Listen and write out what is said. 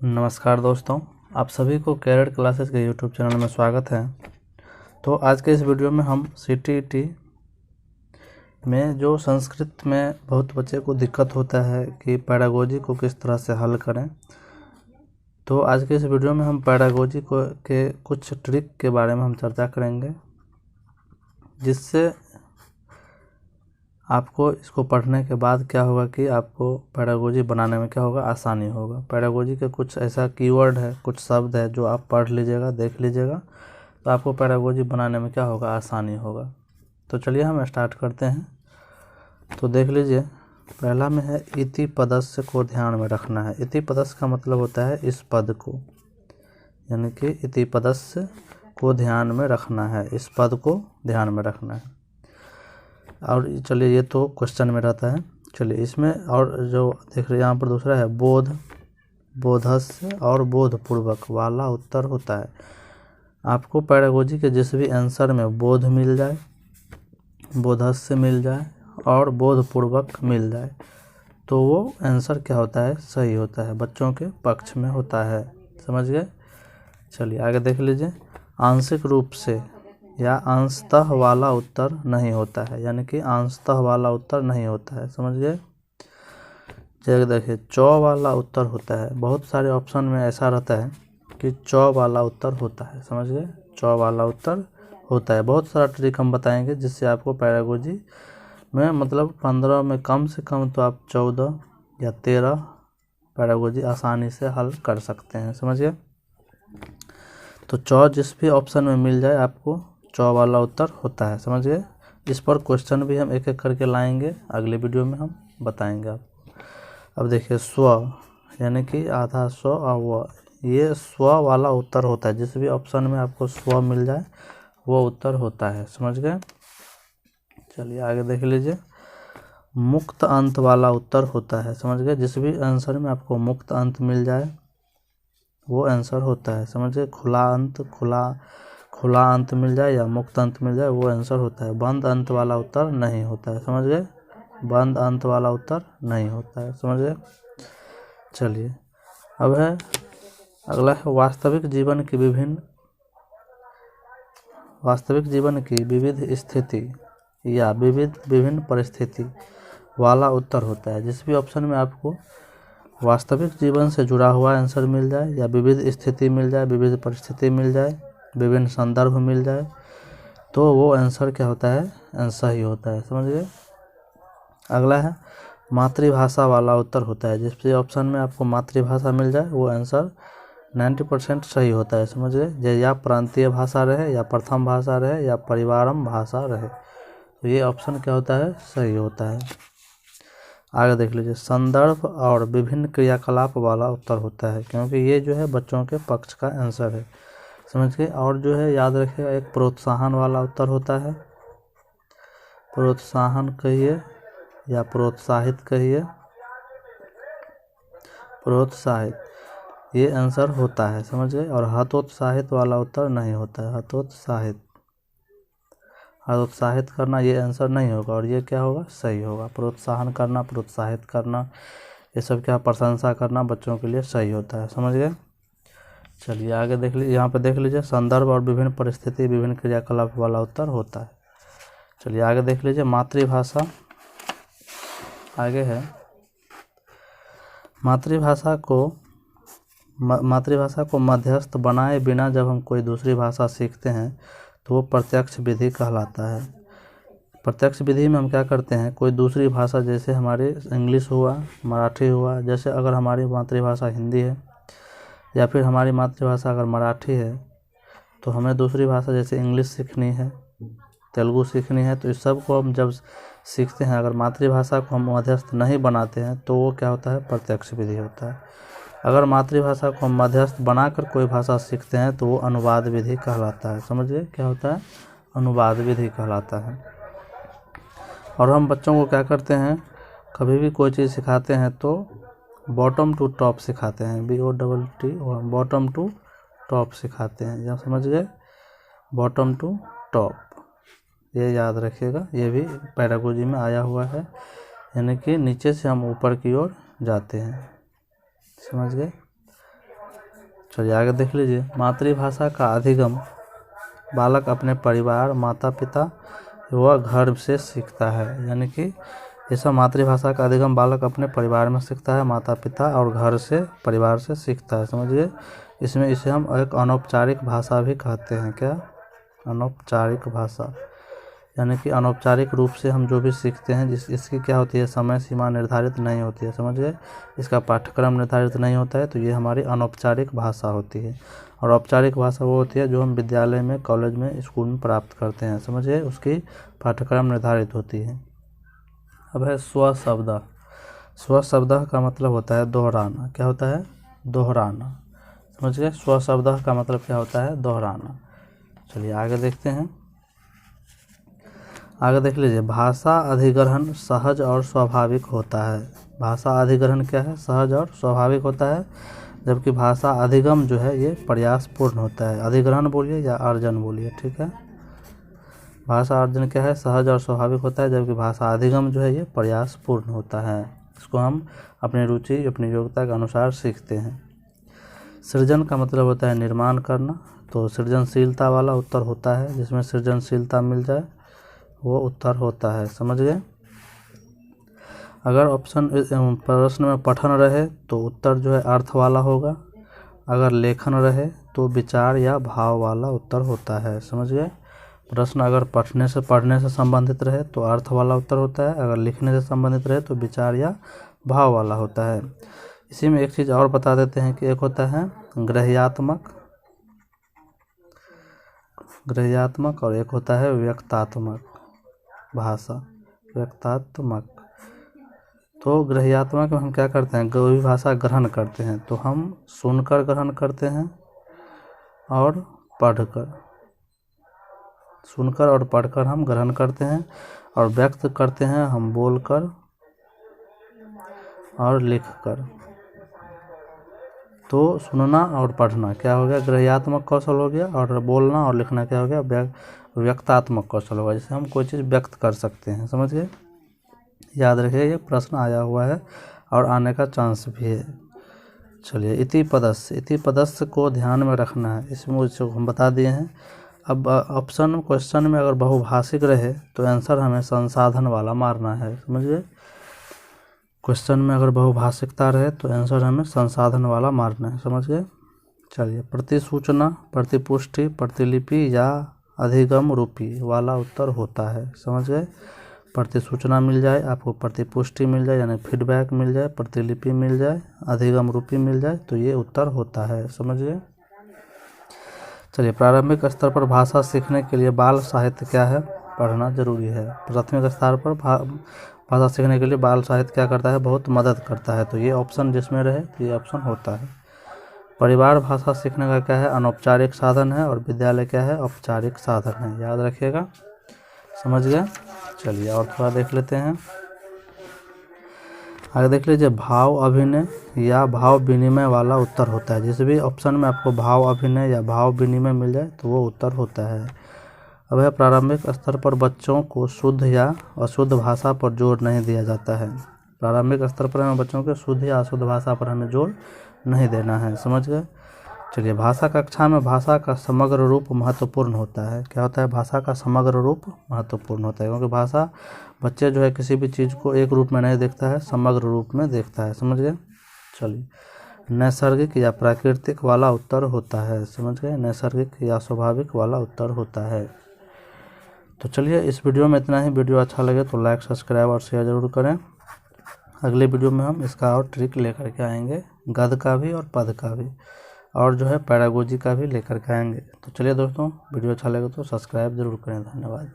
नमस्कार दोस्तों, आप सभी को कैरेट क्लासेस के यूट्यूब चैनल में स्वागत है। तो आज के इस वीडियो में हम सीटीईटी में जो संस्कृत में बहुत बच्चे को दिक्कत होता है कि पैडागोजी को किस तरह से हल करें। तो आज के इस वीडियो में हम पैडागोजी के कुछ ट्रिक के बारे में हम चर्चा करेंगे, जिससे आपको इसको पढ़ने के बाद क्या होगा कि आपको पैडागोजी बनाने में क्या होगा, आसानी होगा। पैडागोजी के कुछ ऐसा कीवर्ड है, कुछ शब्द है जो आप पढ़ लीजिएगा, देख लीजिएगा, तो आपको पैडागोजी बनाने में क्या होगा, आसानी होगा। तो चलिए हम स्टार्ट करते हैं। तो देख लीजिए, पहला में है इति पदस्य को ध्यान में रखना है। इति पदस्य का मतलब होता है इस पद को, यानी कि इति पदस्य को ध्यान में रखना है, इस पद को ध्यान में रखना है। और चलिए, ये तो क्वेश्चन में रहता है। चलिए इसमें और जो देख रहे हैं यहाँ पर दूसरा है बोध, बोधस्य और बोधपूर्वक वाला उत्तर होता है। आपको पैडागोजी के जिस भी आंसर में बोध मिल जाए, बोधस्य मिल जाए और बोधपूर्वक मिल जाए, तो वो आंसर क्या होता है, सही होता है, बच्चों के पक्ष में होता है। समझ गए। चलिए आगे देख लीजिए, आंशिक रूप से या अंशतः वाला उत्तर नहीं होता है, यानी कि अंशतः वाला उत्तर नहीं होता है। समझ गए। जैसे देखिए, चौ वाला उत्तर होता है। बहुत सारे ऑप्शन में ऐसा रहता है कि चौ वाला उत्तर होता है। समझ गए, चौ वाला उत्तर होता है। बहुत सारा ट्रिक हम बताएंगे जिससे आपको पैडागोजी में मतलब 15 में कम से कम तो आप 14 या 13 पैडागोजी आसानी से हल कर सकते हैं। समझ गए। तो चौ जिस भी ऑप्शन में मिल जाए आपको चौ वाला उत्तर होता है। समझ गए। इस पर क्वेश्चन भी हम एक एक करके लाएंगे, अगले वीडियो में हम बताएंगे आपको। अब देखिए, स्व यानी कि आधा स्व और व, ये स्व वाला उत्तर होता है। जिस भी ऑप्शन में आपको स्व मिल जाए वो उत्तर होता है। समझ गए। चलिए आगे देख लीजिए, मुक्त अंत वाला उत्तर होता है। समझ गए। जिस भी आंसर में आपको मुक्त अंत मिल जाए वो आंसर होता है। समझ गए। खुला अंत मिल जाए या मुक्त अंत मिल जाए वो आंसर होता है। बंद अंत वाला उत्तर नहीं होता है। समझ गए। बंद अंत वाला उत्तर नहीं होता है। समझ गए। चलिए अब है अगला है वास्तविक जीवन की विविध स्थिति या विभिन्न परिस्थिति वाला उत्तर होता है। जिस भी ऑप्शन में आपको वास्तविक जीवन से जुड़ा हुआ आंसर मिल जाए या विविध स्थिति मिल जाए, विविध परिस्थिति मिल जाए, विभिन्न संदर्भ मिल जाए, तो वो आंसर क्या होता है, सही होता है। समझ गए। अगला है मातृभाषा वाला उत्तर होता है। जिस भी ऑप्शन में आपको मातृभाषा मिल जाए वो आंसर 90% सही होता है। समझ गए। या प्रांतीय भाषा रहे या प्रथम भाषा रहे या परिवारम भाषा रहे, तो ये ऑप्शन क्या होता है, सही होता है। आगे देख लीजिए, संदर्भ और विभिन्न क्रियाकलाप वाला उत्तर होता है, क्योंकि ये जो है बच्चों के पक्ष का आंसर है। समझ गए। और जो है याद रखिएगा, एक प्रोत्साहन वाला उत्तर होता है। प्रोत्साहन कहिए या प्रोत्साहित कहिए, प्रोत्साहित, ये आंसर होता है। समझ गए। और हतोत्साहित वाला उत्तर नहीं होता है। हतोत्साहित करना ये आंसर नहीं होगा, और ये क्या होगा, सही होगा। प्रोत्साहन करना, प्रोत्साहित करना, ये सब क्या, प्रशंसा करना बच्चों के लिए सही होता है। समझ गए। चलिए आगे देख लीजिए, यहाँ पे देख लीजिए, संदर्भ और विभिन्न परिस्थिति विभिन्न क्रियाकलाप वाला उत्तर होता है। चलिए आगे देख लीजिए, मातृभाषा आगे है। मातृभाषा को मध्यस्थ बनाए बिना जब हम कोई दूसरी भाषा सीखते हैं तो वो प्रत्यक्ष विधि कहलाता है। प्रत्यक्ष विधि में हम क्या करते हैं, कोई दूसरी भाषा, जैसे हमारी इंग्लिश हुआ, मराठी हुआ, जैसे अगर हमारी मातृभाषा हिंदी है या फिर हमारी मातृभाषा अगर मराठी है, तो हमें दूसरी भाषा जैसे इंग्लिश सीखनी है, तेलुगु सीखनी है, तो इस सब को हम जब सीखते हैं, अगर मातृभाषा को हम मध्यस्थ नहीं बनाते हैं तो वो क्या होता है, प्रत्यक्ष विधि होता है। अगर मातृभाषा को हम मध्यस्थ बनाकर कोई भाषा सीखते हैं तो वो अनुवाद विधि कहलाता है। समझिए, क्या होता है, अनुवाद विधि कहलाता है। और हम बच्चों को क्या करते हैं, कभी भी कोई चीज़ सिखाते हैं तो बॉटम टू टॉप सिखाते हैं, BOTT, बॉटम टू टॉप सिखाते हैं। जब समझ गए, बॉटम टू टॉप, ये याद रखिएगा, ये भी पैडागोजी में आया हुआ है, यानी कि नीचे से हम ऊपर की ओर जाते हैं। समझ गए। चलिए आगे देख लीजिए। मातृभाषा का अधिगम बालक अपने परिवार, माता पिता व घर से सीखता है। यानी कि ऐसा मातृभाषा का अधिगम बालक अपने परिवार में सीखता है, माता पिता और घर से, परिवार से सीखता है। समझिए, इसमें इसे हम एक अनौपचारिक भाषा भी कहते हैं। क्या? अनौपचारिक भाषा। यानी कि अनौपचारिक रूप से हम जो भी सीखते हैं, इसकी क्या होती है, समय सीमा निर्धारित नहीं होती है। समझिए, इसका पाठ्यक्रम निर्धारित नहीं होता है, तो ये हमारी अनौपचारिक भाषा होती है। और औपचारिक भाषा वो होती है जो हम विद्यालय में, कॉलेज में, स्कूल में प्राप्त करते हैं। समझिए, उसकी पाठ्यक्रम निर्धारित होती है। अब है स्वशब्द। स्वशब्द का मतलब होता है दोहराना। क्या होता है? दोहराना। समझिए, स्वशब्द का मतलब क्या होता है? दोहराना। चलिए आगे देखते हैं। आगे देख लीजिए। भाषा अधिग्रहण सहज और स्वाभाविक होता है। भाषा अधिग्रहण क्या है? सहज और स्वाभाविक होता है। जबकि भाषा अधिगम जो है ये प्रयासपूर्ण होता है। अधिग्रहण बोलिए या अर्जन बोलिए, ठीक है। भाषा अर्जन क्या है? सहज और स्वाभाविक होता है। जबकि भाषा अधिगम जो है ये प्रयासपूर्ण होता है। इसको हम अपनी रुचि, अपनी योग्यता के अनुसार सीखते हैं। सृजन का मतलब होता है निर्माण करना। तो सृजनशीलता वाला उत्तर होता है। जिसमें सृजनशीलता मिल जाए वो उत्तर होता है। समझ गए? अगर ऑप्शन प्रश्न में पठन रहे तो उत्तर जो है अर्थ वाला होगा। अगर लेखन रहे तो विचार या भाव वाला उत्तर होता है। समझ गए? प्रश्न अगर पढ़ने से संबंधित रहे तो अर्थ वाला उत्तर होता है। अगर लिखने से संबंधित रहे तो विचार या भाव वाला होता है। इसी में एक चीज़ और बता देते हैं कि एक होता है ग्रह्यात्मक और एक होता है व्यक्तात्मक भाषा। व्यक्तात्मक। तो ग्रह्यात्मक में हम क्या करते हैं? कोई भी भाषा ग्रहण करते हैं तो हम सुनकर ग्रहण करते हैं और पढ़कर। सुनकर और पढ़कर हम ग्रहण करते हैं। और व्यक्त करते हैं हम बोलकर और लिखकर। तो सुनना और पढ़ना क्या हो गया? ग्रह्यात्मक कौशल हो गया। और बोलना और लिखना क्या हो गया? व्यक्तात्मक कौशल होगा। जिससे हम कोई चीज़ व्यक्त कर सकते हैं। समझ गए? याद रखिए, ये प्रश्न आया हुआ है और आने का चांस भी है। चलिए, इति पदस्य को ध्यान में रखना है। इसमें हम बता दिए हैं। अब ऑप्शन क्वेश्चन में अगर बहुभाषिक रहे तो आंसर हमें संसाधन वाला मारना है। समझिए, क्वेश्चन में अगर बहुभाषिकता रहे तो आंसर हमें संसाधन वाला मारना है। समझ गए? चलिए, प्रतिसूचना, प्रतिपुष्टि, प्रतिलिपि या अधिगम रूपी वाला उत्तर होता है। समझ गए? प्रतिसूचना मिल जाए, आपको प्रतिपुष्टि मिल जाए यानी फीडबैक मिल जाए, प्रतिलिपि मिल जाए, अधिगम रूपी मिल जाए तो ये उत्तर होता है। समझिए। चलिए, प्रारंभिक स्तर पर भाषा सीखने के लिए बाल साहित्य क्या है? पढ़ना जरूरी है। प्राथमिक स्तर पर भाषा सीखने के लिए बाल साहित्य क्या करता है? बहुत मदद करता है। तो ये ऑप्शन जिसमें रहे तो ये ऑप्शन होता है। परिवार भाषा सीखने का क्या है? अनौपचारिक साधन है। और विद्यालय क्या है? औपचारिक साधन है। याद रखिएगा। समझ गए? चलिए और थोड़ा देख लेते हैं। आगे देख लीजिए। भाव अभिनय या भाव विनिमय वाला उत्तर होता है। जिस भी ऑप्शन में आपको भाव अभिनय या भाव विनिमय मिल जाए तो वो उत्तर होता है। अब है प्रारंभिक स्तर पर बच्चों को शुद्ध या अशुद्ध भाषा पर जोर नहीं दिया जाता है। प्रारंभिक स्तर पर हमें बच्चों के शुद्ध या अशुद्ध भाषा पर हमें जोर नहीं देना है। समझ गए? चलिए, भाषा कक्षा में भाषा का समग्र रूप महत्वपूर्ण होता है। क्या होता है? भाषा का समग्र रूप महत्वपूर्ण होता है। क्योंकि भाषा बच्चे जो है किसी भी चीज़ को एक रूप में नहीं देखता है, समग्र रूप में देखता है। समझ गए? चलिए, नैसर्गिक या प्राकृतिक वाला उत्तर होता है। समझ गए? नैसर्गिक या स्वाभाविक वाला उत्तर होता है। तो चलिए, इस वीडियो में इतना ही। वीडियो अच्छा लगे तो लाइक, सब्सक्राइब और शेयर जरूर करें। अगले वीडियो में हम इसका और ट्रिक लेकर के आएंगे, गद्य का भी और पद का भी, और जो है पैरागोजी का भी लेकर के आएंगे। तो चलिए दोस्तों, वीडियो अच्छा लगे तो सब्सक्राइब जरूर करें। धन्यवाद।